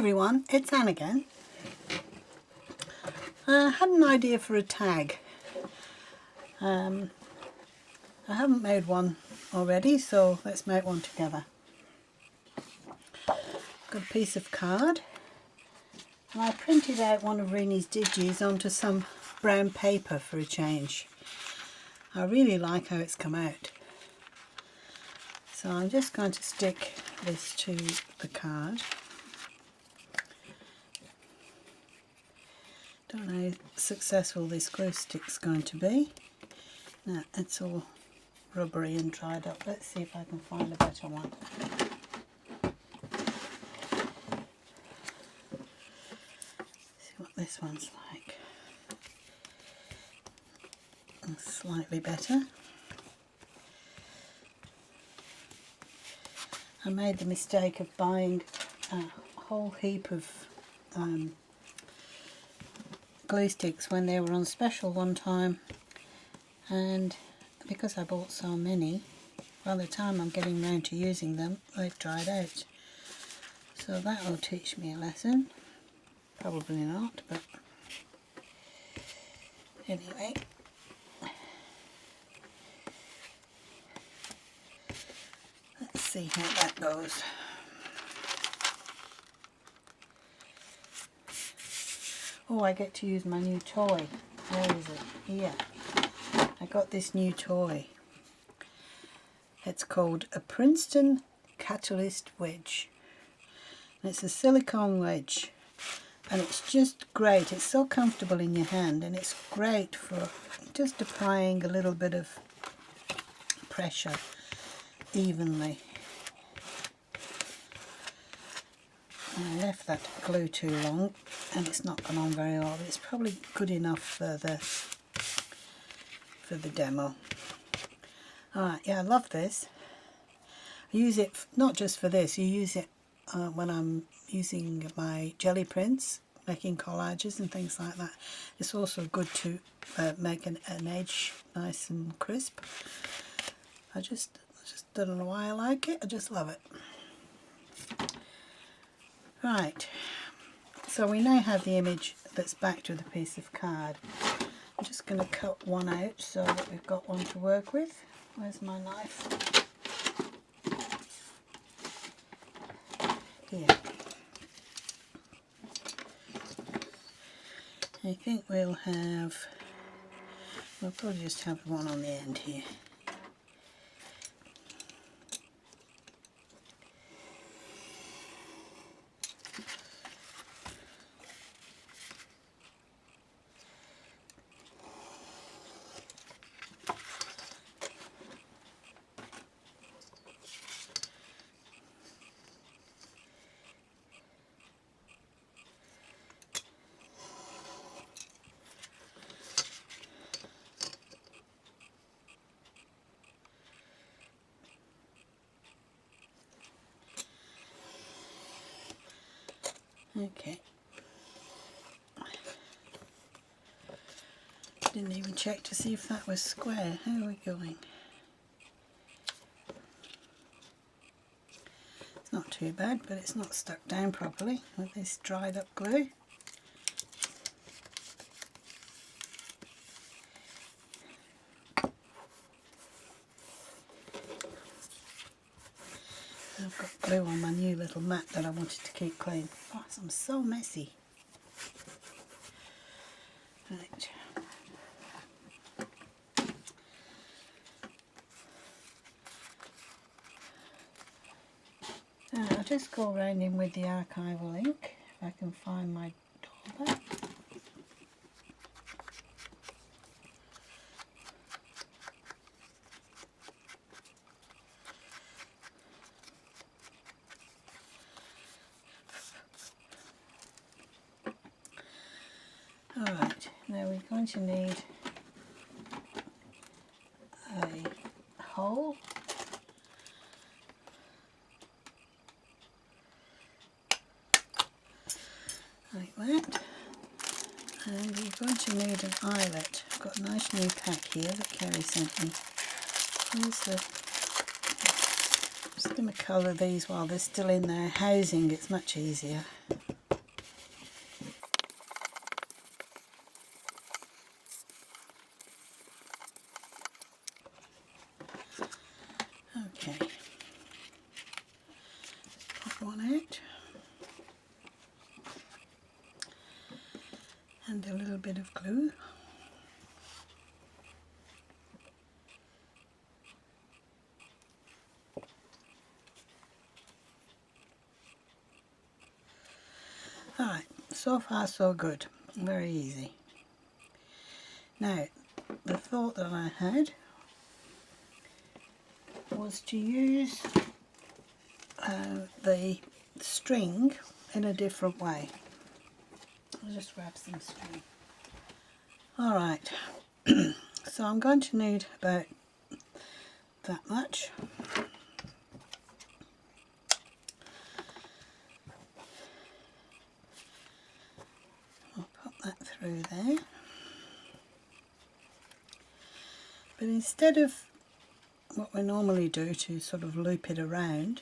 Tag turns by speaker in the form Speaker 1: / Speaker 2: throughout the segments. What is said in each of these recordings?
Speaker 1: everyone, it's Anne again. I had an idea for a tag. I haven't made one already, so let's make one together. Got a piece of card, and I printed out one of Reenie's digis onto some brown paper for a change. I really like how it's come out. So I'm just going to stick this to the card. Don't know how successful this glue stick's going to be. No, it's all rubbery and dried up. Let's see if I can find a better one. See what this one's like. It's slightly better. I made the mistake of buying a whole heap of glue sticks when they were on special one time, and because I bought so many, by the time I'm getting round to using them, they've dried out. So that will teach me a lesson. Probably not, but anyway. Let's see how that goes. Oh, I get to use my new toy. Where is it? Here. I got this new toy. It's called a Princeton Catalyst Wedge. And it's a silicone wedge. And it's just great. It's so comfortable in your hand, and it's great for just applying a little bit of pressure evenly. I left that glue too long and it's not gone on very well, but it's probably good enough for the demo. Alright, yeah, I love this. I use it not just for this, you use it when I'm using my jelly prints, making collages and things like that. It's also good to make an edge nice and crisp. I just don't know why I like it, I just love it. Right, so we now have the image that's backed with a piece of card. I'm just going to cut one out so that we've got one to work with. Where's my knife? Here. I think we'll probably just have one on the end here. Okay. Didn't even check to see if that was square. How are we going? It's not too bad, but it's not stuck down properly with this dried up glue. I've got glue on my new little mat that I wanted to keep clean. Oh, I'm so messy. Right. I'll just go around in with the archival ink if I can find my dauber. Alright, now we're going to need a hole. Like that. And we're going to need an eyelet. I've got a nice new pack here that Kerry sent me. Where's the... I'm just going to colour these while they're still in their housing, it's much easier. Okay, pop one out and a little bit of glue. Alright, so far so good, very easy. Now, the thought that I had was to use the string in a different way. I'll just grab some string. Alright, so I'm going to need about that much. I'll pop that through there. But instead of what we normally do to sort of loop it around,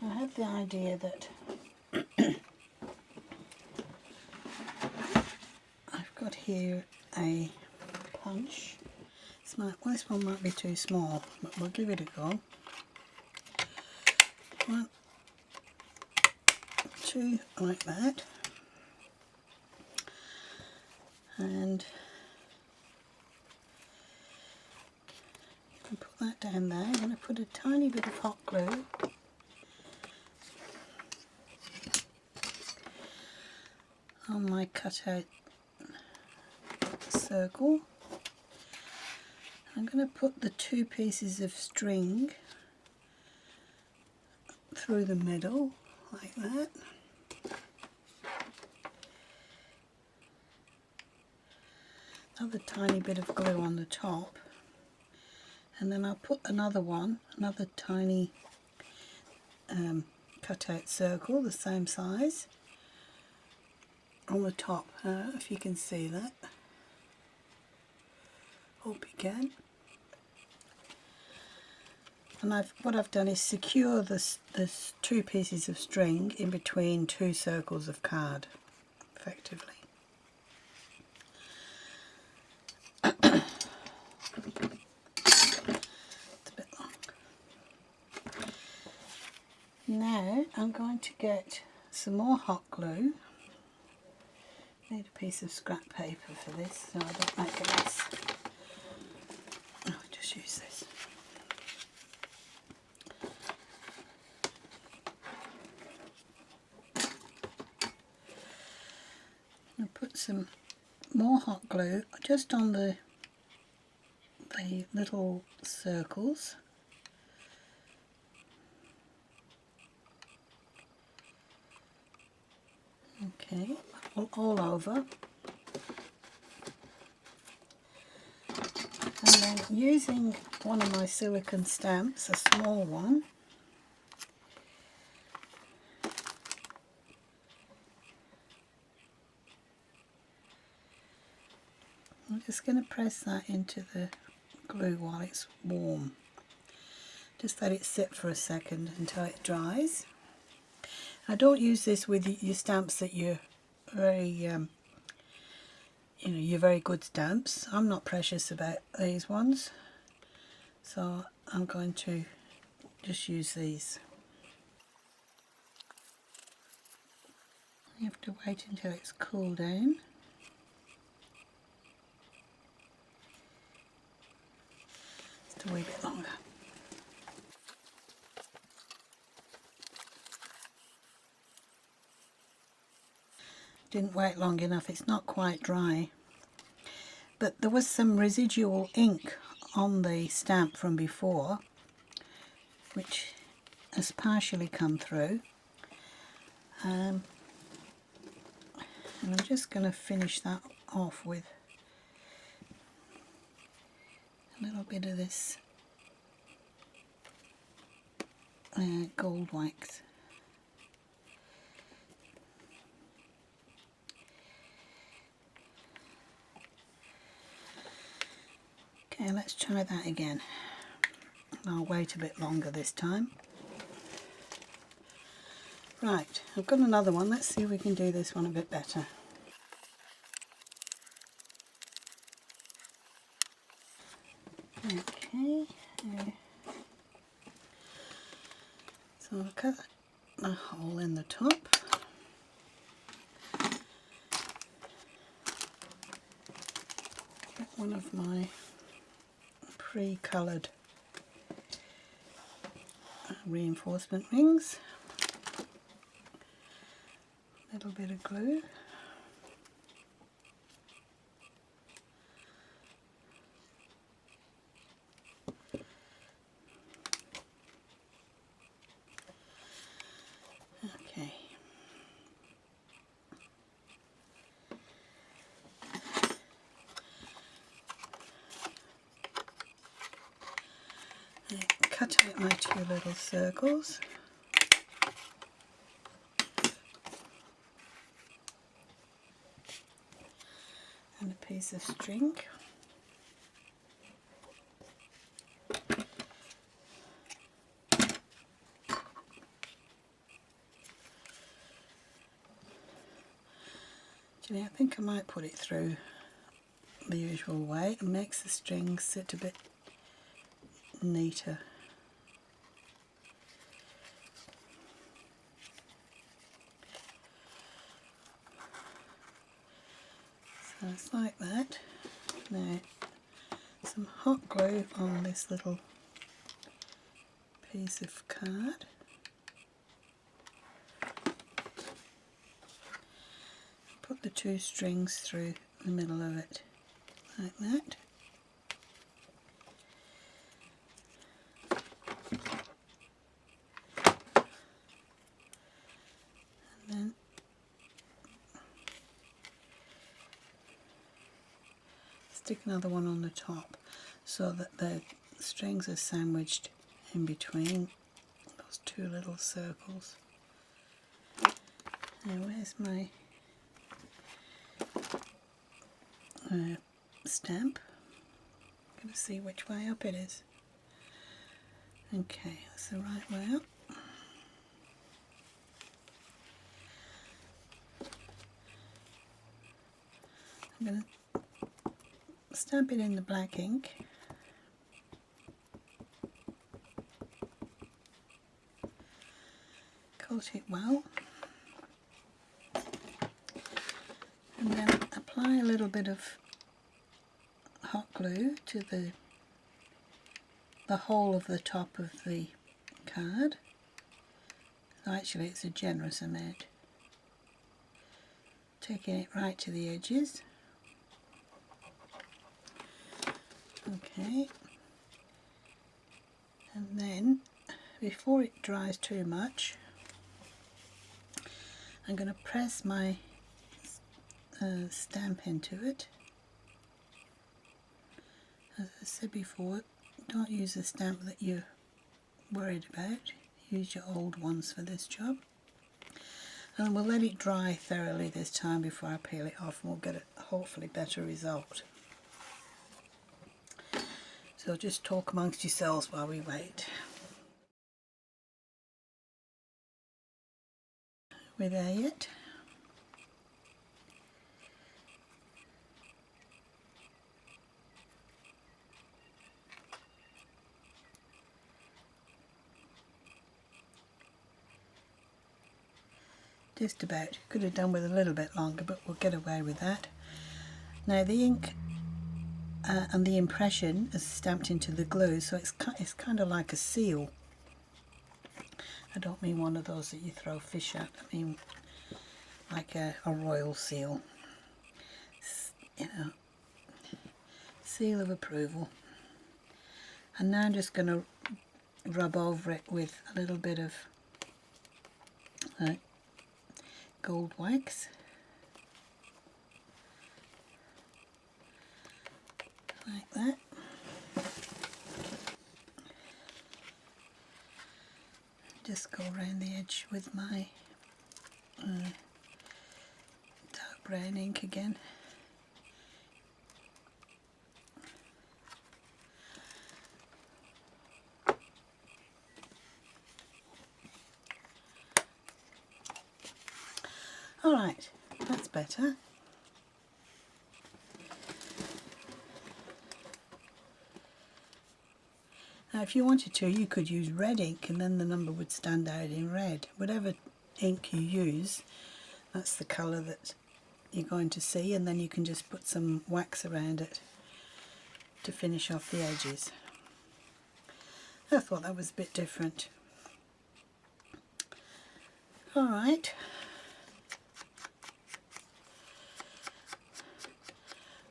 Speaker 1: I had the idea that I've got here a punch. This one might be too small, but we'll give it a go. 1, 2, like that. And you can put that down there. I'm going to put a tiny bit of hot glue on my cutout circle. I'm going to put the 2 pieces of string through the middle, like that. Another tiny bit of glue on the top, and then I'll put another tiny cutout circle, the same size, on the top. If you can see that. Hope you can. And what I've done is secure this 2 pieces of string in between 2 circles of card, effectively. It's a bit long. Now I'm going to get some more hot glue. Need a piece of scrap paper for this so I don't make a mess. I'll just use this. I'll put some more hot glue just on the little circles. Okay, all over. And then using one of my silicone stamps, a small one, I'm just going to press that into the glue while it's warm. Just let it sit for a second until it dries. I don't use this with your stamps that you're very, you're very good stamps. I'm not precious about these ones, so I'm going to just use these. You have to wait until it's cooled down. Just a wee bit longer. Didn't wait long enough, it's not quite dry. But there was some residual ink on the stamp from before, which has partially come through. And I'm just going to finish that off with a little bit of this gold wax. Okay, let's try that again. I'll wait a bit longer this time. Right, I've got another one. Let's see if we can do this one a bit better. Okay, I'll cut a hole in the top. Get one of my pre-coloured reinforcement rings. A little bit of glue. Okay. I cut out my two little circles. And a piece of string. Actually, I think I might put it through the usual way. It makes the strings sit a bit neater. So it's like that. Now, some hot glue on this little piece of card. Put the two strings through the middle of it, like that. And then stick another one on the top so that the strings are sandwiched in between those two little circles. Now where's my stamp? I'm going to see which way up it is. Okay, that's the right way up. I'm going to stamp it in the black ink. Coat it well. And then apply a little bit of hot glue to the whole of the top of the card. Actually, it's a generous amount. Taking it right to the edges. Okay. And then, before it dries too much, I'm going to press my stamp into it. As I said before, don't use a stamp that you're worried about. Use your old ones for this job. And we'll let it dry thoroughly this time before I peel it off, and we'll get a hopefully better result. So just talk amongst yourselves while we wait. We're there yet? Just about. Could have done with a little bit longer, but we'll get away with that. Now the ink and the impression is stamped into the glue, so it's kind of like a seal. I don't mean one of those that you throw fish at. I mean like a royal seal. You know, seal of approval. And now I'm just going to rub over it with a little bit of gold wax. Like that. Just go around the edge with my dark brown ink again. Alright, that's better. Now if you wanted to, you could use red ink and then the number would stand out in red. Whatever ink you use, that's the colour that you're going to see, and then you can just put some wax around it to finish off the edges. I thought that was a bit different. Alright.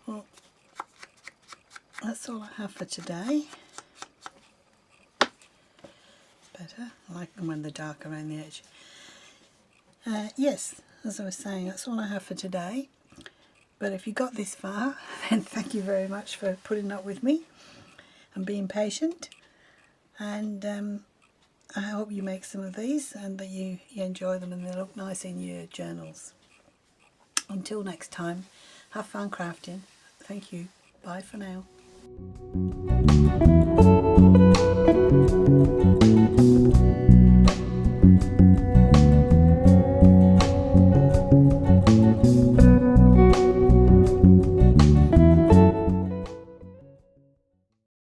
Speaker 1: Well, that's all I have for today. Better. I like them when they're dark around the edge. Yes, as I was saying, that's all I have for today. But if you got this far, then thank you very much for putting up with me and being patient. And I hope you make some of these and that you enjoy them and they look nice in your journals. Until next time, have fun crafting. Thank you. Bye for now.